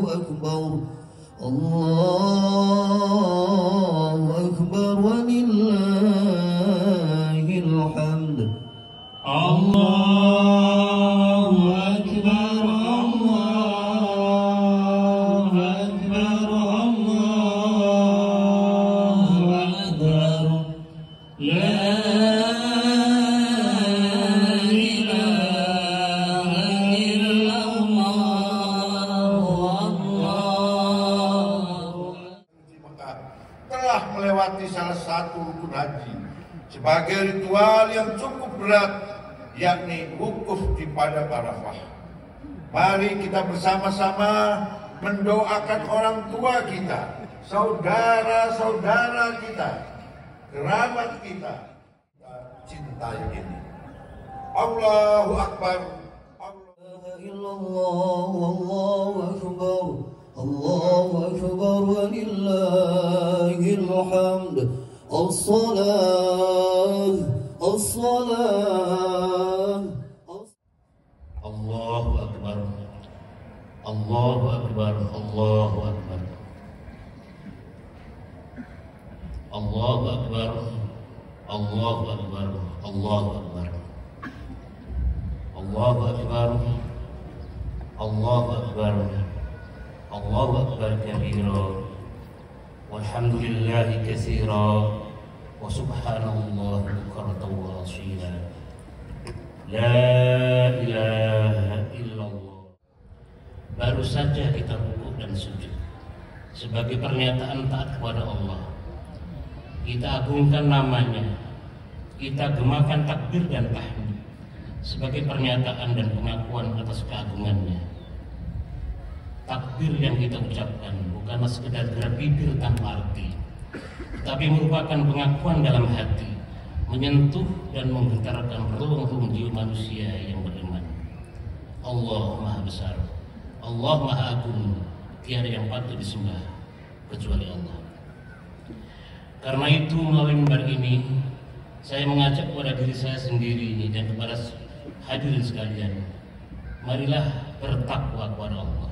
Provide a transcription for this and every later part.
أكبر الله أكبر ولله الحمد الله أكبر الله أكبر الله أكبر لا إله إلا الله telah melewati salah satu rukun haji sebagai ritual yang cukup berat, yakni wukuf di Padang Arafah. Mari kita bersama-sama mendoakan orang tua kita, saudara-saudara kita, kerabat kita cintai ini. Allahu Akbar. Allahu Akbar, Allahu Akbar walillahil hamd. As-salah, as-salah. Allahu Akbar, Allahu Akbar, Allahu Akbar, Allahu Akbar, Allahu Akbar, Allahu Akbar, Allahu Akbar, Allahu Akbar, Allahu Akbar kabira, walhamdulillahi katsira, wa subhanallah bukratan wa asila. La ilaha illallah. Baru saja kita rukuk dan sujud sebagai pernyataan taat kepada Allah. Kita agungkan namanya, kita gemakan takbir dan tahmid sebagai pernyataan dan pengakuan atas keagungannya. Takbir yang kita ucapkan bukanlah sekedar gerak bibir tanpa arti, tapi merupakan pengakuan dalam hati, menyentuh dan menggetarkan relung-relung jiwa manusia yang beriman. Allah Maha Besar, Allah Maha Agung, tiada yang patut disembah kecuali Allah. Karena itu melalui mimbar ini saya mengajak kepada diri saya sendiri dan kepada hadirin sekalian, marilah bertakwa kepada Allah.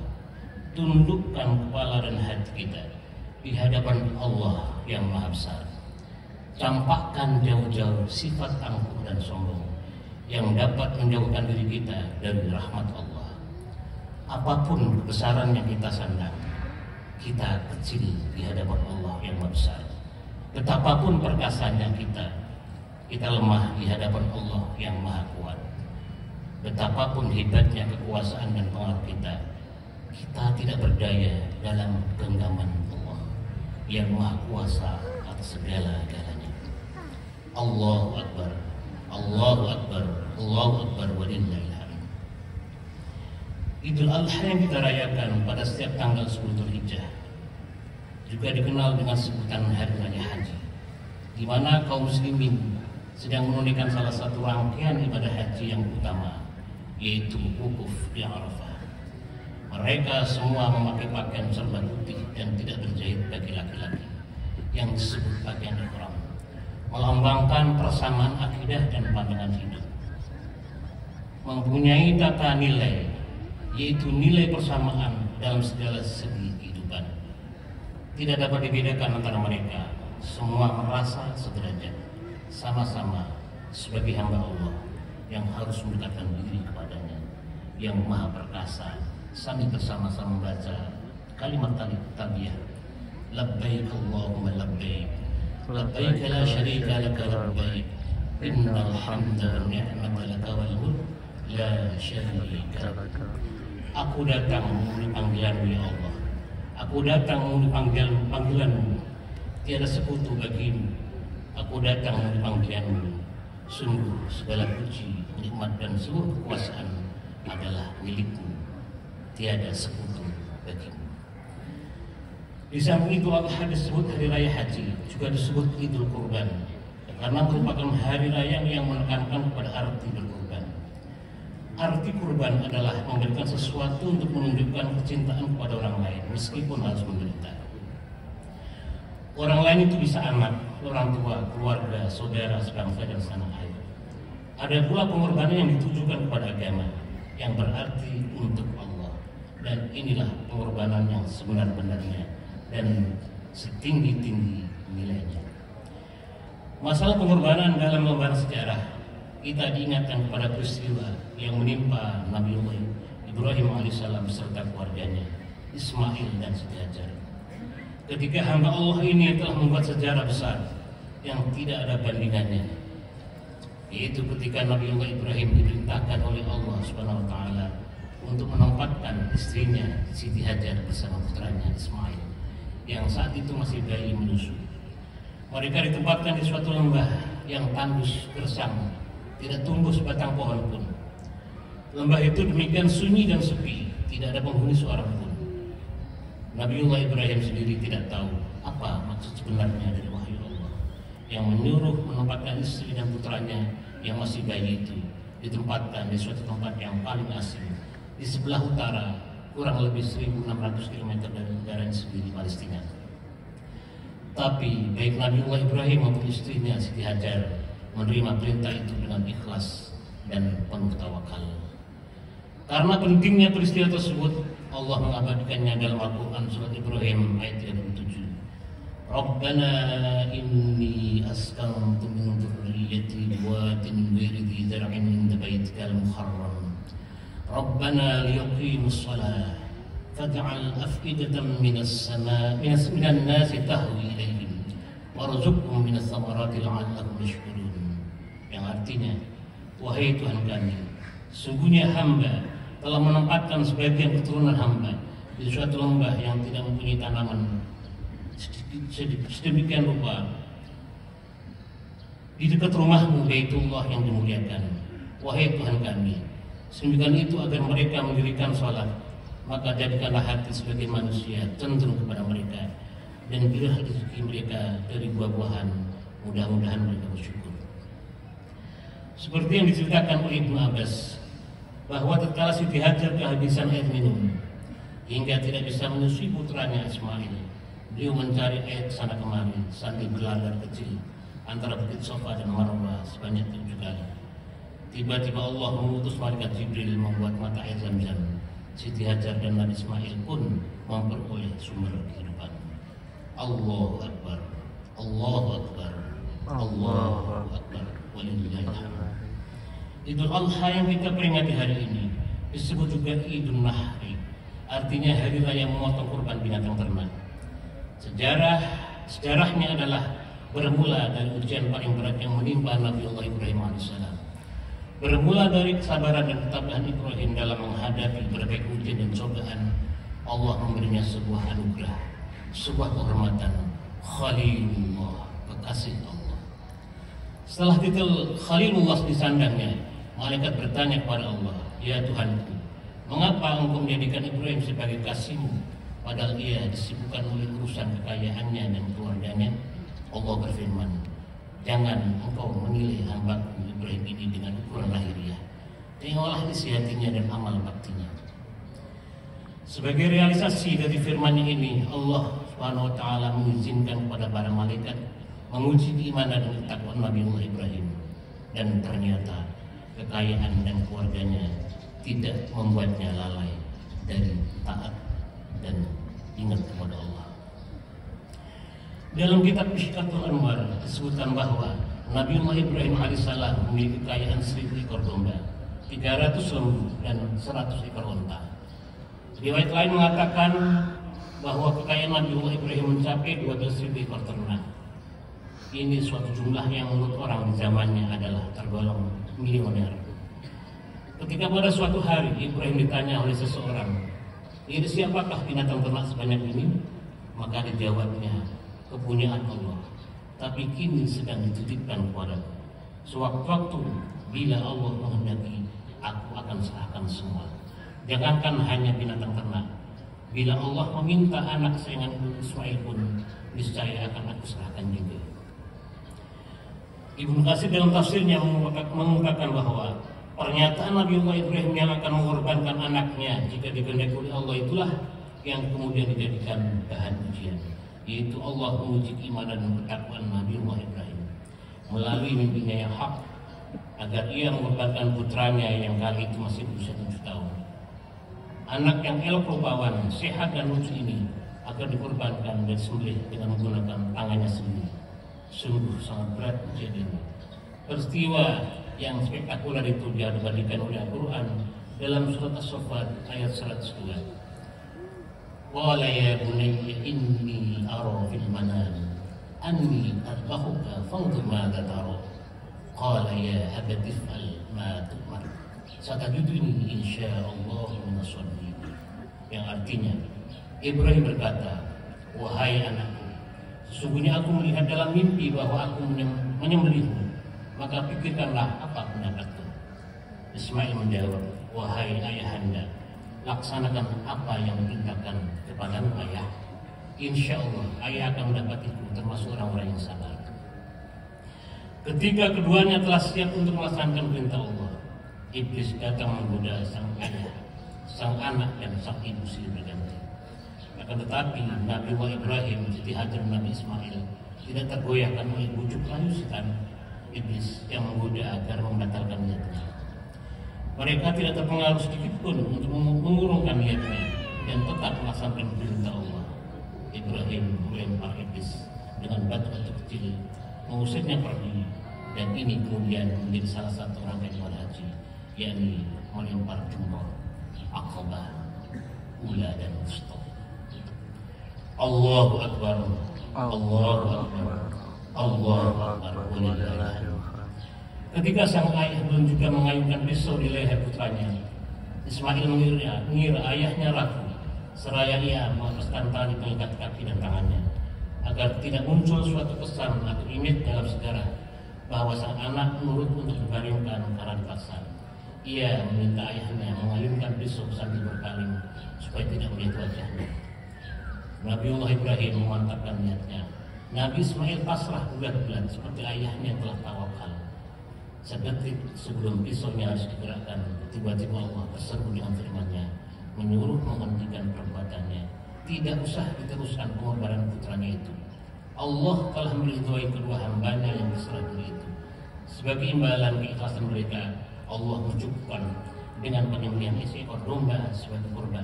Tundukkan kepala dan hati kita di hadapan Allah yang Maha Besar. Campakkan jauh-jauh sifat angkuh dan sombong yang dapat menjauhkan diri kita dari rahmat Allah. Apapun kebesaran yang kita sandang, kita kecil di hadapan Allah yang Maha Besar. Betapapun perkasanya kita lemah di hadapan Allah yang Maha Kuat. Betapapun hebatnya kekuasaan dan pengaruh kita tidak berdaya dalam genggaman Allah yang Maha Kuasa atas segala-galanya. Allahu Akbar, Allahu Akbar, Allahu Akbar walillahil hamd. Idul Adha yang kita rayakan pada setiap tanggal 10 Dzulhijjah juga dikenal dengan sebutan Hari Raya Haji, di mana kaum muslimin sedang menunaikan salah satu rangkaian ibadah haji yang utama, yaitu wukuf di Arafah. Mereka semua memakai pakaian serba putih dan tidak berjahit bagi laki-laki, yang disebut pakaian ihram, melambangkan persamaan akidah dan pandangan hidup. Mempunyai tata nilai, yaitu nilai persamaan dalam segala segi kehidupan. Tidak dapat dibedakan antara mereka, semua merasa sederajat, sama-sama sebagai hamba Allah yang harus mendekatkan diri kepadanya yang Maha Perkasa. Sambil bersama-sama membaca kalimat talbiyah, labbaik Allahumma labbaik, labbaik la syarika laka labbaik, innal hamda wa ni'mata laka wal mulk la syarika lak. Aku datang memenuhi panggilanmu ya Allah, aku datang memenuhi panggilanmu, tiada sekutu bagimu. Aku datang memenuhi panggilanmu, sungguh segala puji, nikmat dan seluruh kekuasaan adalah milikmu, tiada sekutu bagimu. Di samping itu Adha disebut hari raya haji, juga disebut Idul Kurban, karena merupakan hari raya yang menekankan kepada arti berkurban. Arti kurban adalah memberikan sesuatu untuk menunjukkan kecintaan kepada orang lain, meskipun harus menderita. Orang lain itu bisa anak, orang tua, keluarga, saudara, sebangsa dan setanah air. Ada pula pengorbanan yang ditujukan kepada agama, yang berarti untuk Allah. dan inilah pengorbanan yang sebenar-benarnya dan setinggi-tinggi nilainya. Masalah pengorbanan dalam lembaran sejarah, kita diingatkan kepada peristiwa yang menimpa Nabiullah Ibrahim alaihissalam serta keluarganya, Ismail dan Siti Hajar. Ketika hamba Allah ini telah membuat sejarah besar yang tidak ada bandingannya, yaitu ketika Nabiullah Ibrahim diperintahkan oleh Allah Subhanahu wa taala untuk menempatkan istrinya Siti Hajar bersama putranya Ismail yang saat itu masih bayi menyusu. Mereka ditempatkan di suatu lembah yang tandus gersang, tidak tumbuh sebatang pohon pun. Lembah itu demikian sunyi dan sepi, tidak ada penghuni seorang pun. Nabiullah Ibrahim sendiri tidak tahu apa maksud sebenarnya dari wahyu Allah yang menyuruh menempatkan istri dan putranya yang masih bayi itu ditempatkan di suatu tempat yang paling asing di sebelah utara, kurang lebih 1.600 km dari negaranya sendiri, Palestina. Tapi baik Nabiullah Ibrahim maupun istrinya Siti Hajar menerima perintah itu dengan ikhlas dan penuh tawakal. Karena pentingnya peristiwa tersebut, Allah mengabadikannya dalam Al-Quran surat Ibrahim ayat 37. Rabbana inni askantu min dhurriyyati biwadin ghairi dhi zar'in 'inda baitikal muharram. Rabbana liyuqimus shalah faj'al af'idatan minas nasi tahwi ilaihim warzuqhum minas thamarati la'allahum yashkurun. Yang artinya, wahai Tuhan kami, sungguhnya hamba telah menempatkan sebagian keturunan hamba di suatu lembah yang tidak mempunyai tanaman sedemikian rupa di dekat rumahmu Baitullah yang dimuliakan. Wahai Tuhan kami, sedemikian itu agar mereka mendirikan sholat, maka jadikanlah hati sebagai manusia cenderung kepada mereka, dan berilah rezeki mereka dari buah-buahan, mudah-mudahan mereka bersyukur. Seperti yang diceritakan oleh Ibnu Abbas, bahwa tatkala Siti Hajar kehabisan air minum hingga tidak bisa menyusui putranya Ismail, beliau mencari air kesana kemari sambil berlari kecil antara Bukit Sofa dan Marwah sebanyak 7 kali. Tiba-tiba Allah mengutus malaikat Jibril membuat mata air Zam-Zam. Siti Hajar dan Nabi Ismail pun memperoleh sumber kehidupan. Allahu Akbar, Allahu Akbar, Allahu Akbar, walillahil hamd. Idul Adha yang kita peringati hari ini disebut juga Idul Nahri, artinya hari raya memotong kurban binatang ternak. Sejarahnya adalah bermula dari ujian paling berat yang menimpa Nabiullah Ibrahim alaihissalam. Bermula dari kesabaran dan ketabahan Ibrahim dalam menghadapi berbagai ujian dan cobaan, Allah memberinya sebuah anugerah, sebuah kehormatan, Khalilullah, kekasih Allah. Setelah titel Khalilullah disandangnya, malaikat bertanya kepada Allah, ya Tuhanku, mengapa engkau menjadikan Ibrahim sebagai kasihmu, padahal ia disibukkan oleh urusan kekayaannya dan keluarganya? Allah berfirman, jangan engkau menilai hambaku Ibrahim ini dengan ukuran lahiriah, tengoklah isi hatinya dan amal baktinya. Sebagai realisasi dari firman-Nya ini, Allah Subhanahu wa taala mengizinkan kepada para malaikat menguji keimanan dan ketakwaan Nabiullah Ibrahim, dan ternyata kekayaan dan keluarganya tidak membuatnya lalai dari taat dan ingat kepada Allah. Dalam kitab Mishkatul Anwar disebutkan bahwa Nabiullah Ibrahim alaihissalam memiliki kekayaan 1000 ekor domba, 300 lembu, dan 100 ekor unta. Riwayat lain mengatakan bahwa kekayaan Nabiullah Ibrahim mencapai 12.000 ekor ternak. Ini suatu jumlah yang menurut orang di zamannya adalah tergolong milioner. Ketika pada suatu hari Ibrahim ditanya oleh seseorang, "Ini siapakah binatang ternak sebanyak ini?" Maka dijawabnya, "Kepunyaan Allah, tapi kini sedang dititipkan kepadaku. Sewaktu-waktu bila Allah menghendaki, aku akan serahkan semua. Jangankan hanya binatang ternak, bila Allah meminta anak sayanganku Ismail pun, niscaya akan aku serahkan juga." Ibnu Katsir dalam tafsirnya mengungkapkan bahwa pernyataan Nabiullah Ibrahim yang akan mengorbankan anaknya jika dikehendaki oleh Allah itulah yang kemudian dijadikan bahan ujian, yaitu Allah menguji keimanan dan ketakwaan Nabiullah Ibrahim melalui mimpinya yang hak, agar ia mengorbankan putranya yang kali itu masih berusia 7 tahun. Anak yang elok rupawan, sehat dan lucu ini akan dikorbankan dan disembelih dengan menggunakan tangannya sendiri. Sungguh sangat berat ujian ini. Peristiwa yang spektakuler itu diabadikan oleh Al-Quran dalam surat As-Saffat ayat 102. Qala ya bunayya inni ara fil manam anni adbahuka fanzur madza tara. Qala ya abati if'al ma tu'mar. Satajiduni insyaallah minas sholihin. Yang artinya Ibrahim berkata, wahai anakku, sesungguhnya aku melihat dalam mimpi bahwa aku menyembelihmu, maka pikirkanlah apa pendapatku. Ismail menjawab, wahai ayahanda, laksanakan apa yang diperintahkan kepadamu ayah. Insya Allah ayah akan mendapatiku termasuk orang-orang yang sabar. Ketika keduanya telah siap untuk melaksanakan perintah Allah, iblis datang menggoda sang ayah, sang anak dan sang ibu silih berganti. Akan tetapi Nabi Ibrahim, Siti Hajar, Nabi Ismail tidak tergoyahkan oleh bujuk rayu setan iblis yang menggoda agar membatalkan niatnya. Mereka tidak terpengaruh sedikit pun untuk mengurungkan niatnya dan tetap melaksanakan perintah Allah. Ibrahim melempar iblis dengan batu-batu kecil, mengusirnya pergi, dan ini kemudian menjadi salah satu rangkaian ibadah haji, yakni melempar jumroh, Aqabah, Ula dan Wusta. Allahu Akbar, Allahu Akbar, Allahu Akbar. Ketika sang ayah belum juga mengayunkan pisau di leher putranya, Ismail mengira ayahnya ragu, seraya ia melepaskan tali pengikat kaki dan tangannya, agar tidak muncul suatu pesan atau image dalam sejarah bahwa sang anak menurut untuk dibaringkan karena dipaksa. Ia meminta ayahnya mengayunkan pisau sambil berpaling supaya tidak melihat wajahnya. Nabiullah Ibrahim memantapkan niatnya. Nabi Ismail pasrah bulat-bulat seperti ayahnya yang telah tawakal. Sedetik sebelum pisaunya harus digerakkan, tiba-tiba Allah berseru dengan firman-Nya, menyuruh menghentikan perbuatannya. Tidak usah diteruskan pengorbanan putranya itu. Allah telah meridhoi kedua hambanya yang berserah diri itu. Sebagai imbalan keikhlasan mereka, Allah mencukupkan dengan penyembelihan seekor domba sebagai korban,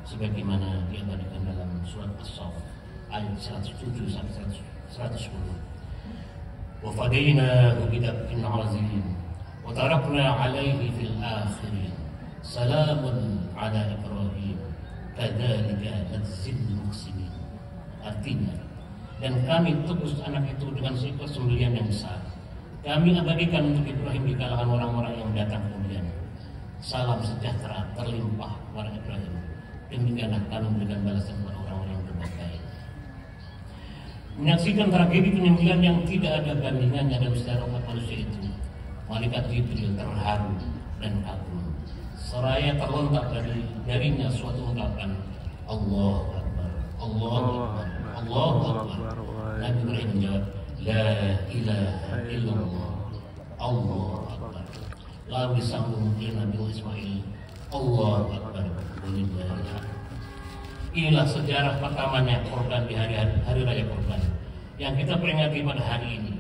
sebagaimana diabadikan dalam surat As-Saff ayat 107 sampai 110. Wa fadainahu bidabhin azim wa tarakna 'alaihi fil akhirin salamun 'ala Ibrahim kadzalika nadzil muhsinin. Artinya, dan kami tebus anak itu dengan seekor sembelihan yang besar. Kami abadikan untuk Ibrahim di kalangan orang-orang yang datang kemudian. Salam sejahtera terlimpah kepada Ibrahim. Demikianlah kami memberikan balasan kepada orang-orang yang berbuat baik. Menyaksikan tragedi penyembelihan yang tidak ada bandingannya dalam sejarah umat manusia itu, malaikat Jibril terharu dan kagum. Seraya terlontar darinya suatu ungkapan, Allahu Akbar, Allahu Akbar, Allahu Akbar. Nabi Ibrahim menjawab, La ilaha illallah, Allahu Akbar. Lalu disambung oleh Nabi Ismail, Allahu Akbar. Inilah sejarah pertamanya korban di hari raya korban yang kita peringati pada hari ini.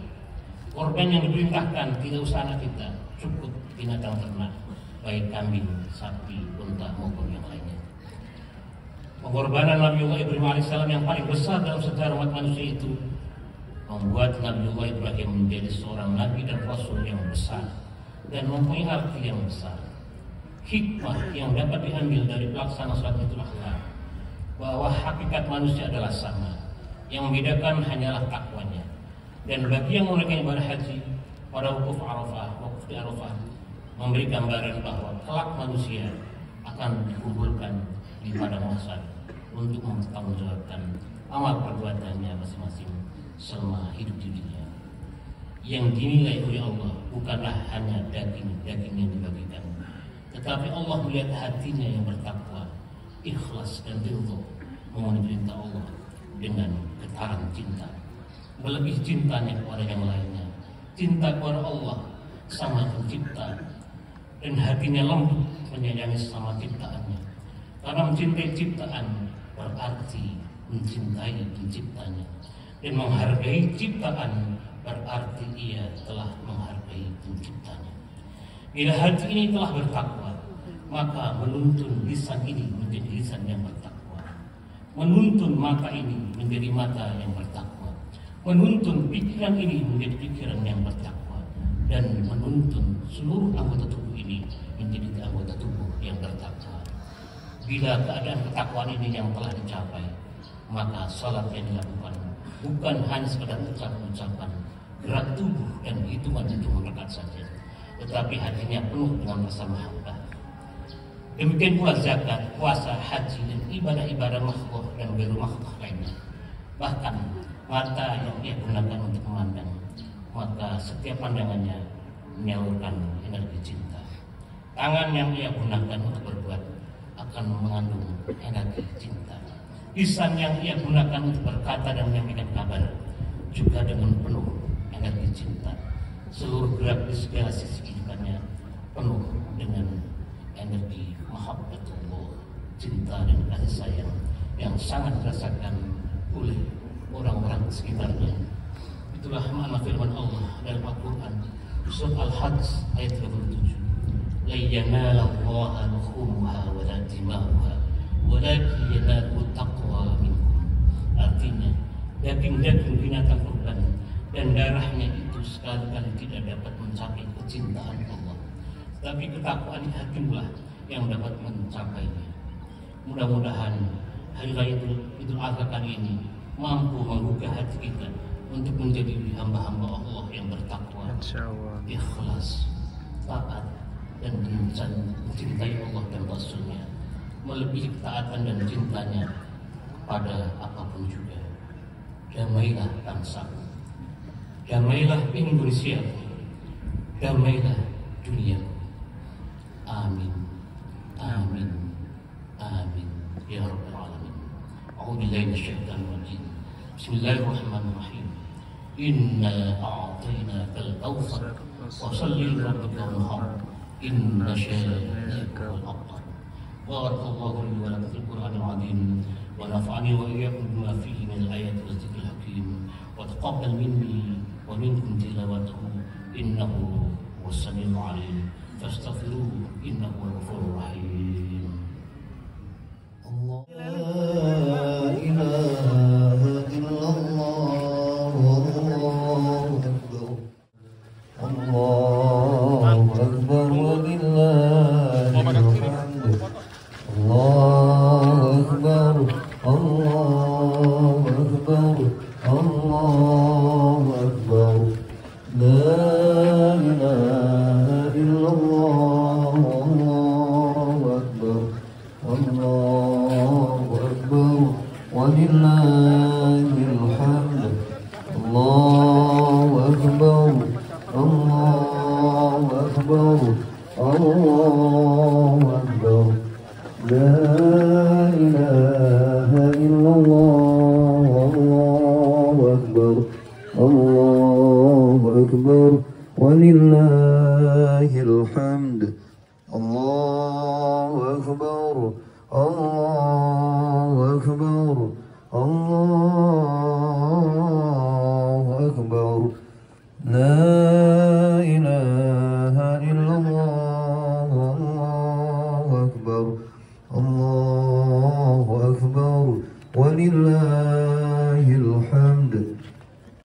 Korban yang diperintahkan tidak usah anak kita, cukup binatang ternak, baik kambing, sapi, unta maupun yang lainnya. Pengorbanan Nabiullah Ibrahim alaihissalam yang paling besar dalam sejarah umat manusia itu membuat Nabiullah Ibrahim menjadi seorang nabi dan rasul yang besar dan mempunyai arti yang besar. Hikmah yang dapat diambil dari pelaksanaan salat Idul Adha bahwa hakikat manusia adalah sama, yang membedakan hanyalah takwanya. Dan bagi yang menunaikan ibadah haji pada wukuf di Arafah memberi gambaran bahwa kelak manusia akan dikumpulkan di padang mahsyar untuk mempertanggungjawabkan amal perbuatannya masing-masing selama hidup di dunia. Yang dinilai oleh Allah bukanlah hanya daging-daging yang dibagikan, tetapi Allah melihat hatinya yang bertakwa, ikhlas dan ridho memenuhi perintah Allah dengan getaran cinta, melebihi cintanya kepada yang lainnya, cinta kepada Allah sama pencipta, dan hatinya lembut menyayangi sama ciptaannya. Karena mencintai ciptaan berarti mencintai penciptanya, dan menghargai ciptaan berarti ia telah menghargai penciptanya. Bila hati ini telah bertakwa, maka menuntun lisan ini menjadi lisan yang bertakwa, menuntun mata ini menjadi mata yang bertakwa, menuntun pikiran ini menjadi pikiran yang bertakwa, dan menuntun seluruh anggota tubuh ini menjadi anggota tubuh yang bertakwa. Bila keadaan ketakwaan ini yang telah dicapai, maka salat yang dilakukan bukan hanya sekedar ucapan, gerak tubuh dan hitungan rakaat saja, tetapi hatinya penuh dengan rasa mahabbah. Demikian pula zakat, puasa, haji, dan ibadah-ibadah makhluk dan gairu makhluk lainnya. Bahkan mata yang ia gunakan untuk memandang, maka setiap pandangannya menyalurkan energi cinta. Tangan yang ia gunakan untuk berbuat akan mengandung energi cinta. Lisan yang ia gunakan untuk berkata dan menyampaikan kabar juga dengan penuh energi cinta. Seluruh gerak di segala sisi kehidupannya penuh dengan energi mahabbatullah, cinta dan kasih sayang yang sangat dirasakan oleh orang-orang sekitarnya. Itulah makna firman Allah dalam Al-Quran surat Al-Hajj ayat 37. La yanalallaha luhumuha wa la dima'uha walakin yanaluhu taqwa minkum. Artinya daging-daging binatang kurban dan darahnya itu sekali-kali tidak dapat mencapai kecintaan Allah, tapi ketakwaan hatimulah yang dapat mencapainya. Mudah-mudahan hari raya Idul Adha kali ini mampu menggugah hati kita untuk menjadi hamba-hamba Allah yang bertakwa, ikhlas, taat, dan mencintai Allah dan Rasulnya, melebihi ketaatan dan cintanya pada apapun juga. Damailah bangsaku, damailah Indonesia, damailah dunia. Amin, amin, amin ya rabbal alamin. A'udzubillahi minasyaitonir rajim. Bismillahirrahmanirrahim. Inna a'tainakal kautsar wa shalli li rabbika wanhar. Inna syani'aka wal abtar. Barakallahu li wa lakum fil Qur'anil 'azim wa nafa'ani wa iyyakum bima fihi min al-ayati wa dzikril hakim wa taqabbal minni wa minkum tilawatahu innahu was-sami'ul 'alim. Fastaghfiruhu innahu huwal ghafurur rahim. Allah la ilaha illallah wallahu akbar. Allahu akbar walillahil hamd. Allahu akbar, Allahu akbar, Allahu akbar. La ilaha illallah wallahu akbar. Allahu akbar walillahil hamd. Allahu akbar, Allahu akbar, Allahu akbar. La ilaha illallah wallahu akbar. Allahu akbar walillahil hamd. Allahu akbar, Allahu akbar, Allahu akbar. La